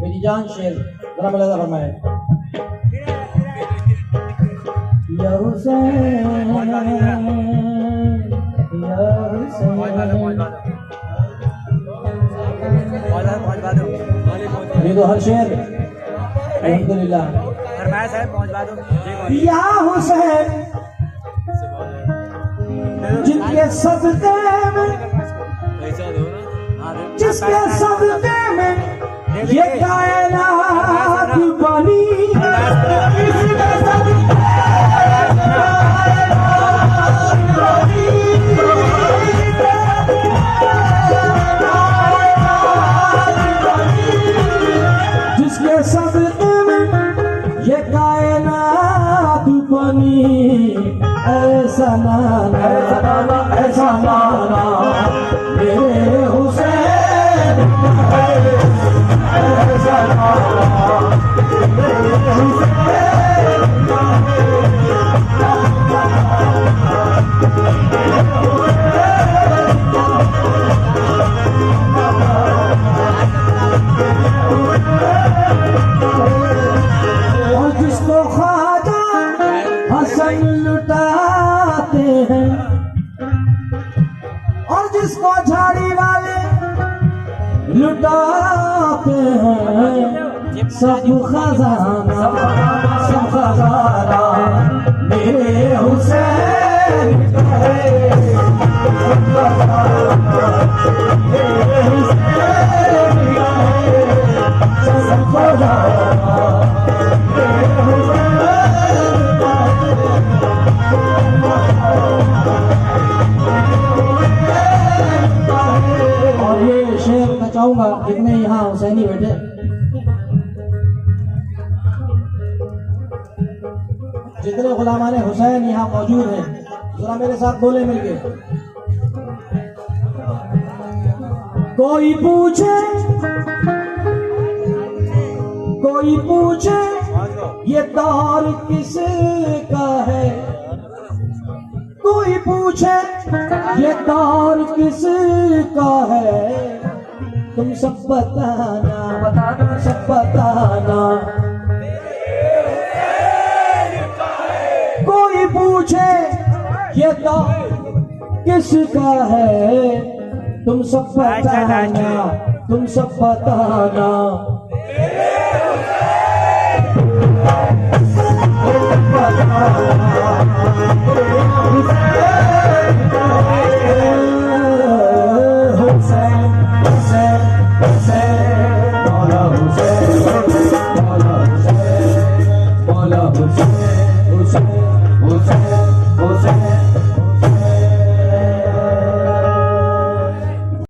मेरी जान शेर जरा मिला फरमाए या हुसैन या हुसैन दो हर शेर अल्हम्दुलिल्लाह। फरमाया साहब पहुंचवा दो या हुसैन जिनके सदके में, जिसके सदके में ये कायनात बनी, जिसके सदके जिसके सदके में ये कायनात बनी, ऐसा नाना ऐसा नाना मेरे हुसैन, ऐसा नाना मेरे हुसैन। और जिसको ख्वाजा हसन लुटाते हैं, और जिसको झाड़ी वाले लुटाते हैं, सब खजाना सब खजाना मेरे हुसैन है, सब खजाना मेरे हुसैन है, सब खजाना मेरे हुसैन। और ये शेर मैं चाहूंगा जितने यहाँ हुसैनी बैठे, जितने गुलामाने हुसैन यहाँ मौजूद हैं, जरा मेरे साथ बोले मिलके। कोई पूछे ये दौर किसका है, कोई पूछे ये दौर किसका है, तुम सब बताना सब बताना। कोई पूछे ये दौर किसका है, तुम सब बताना तुम सब बताना।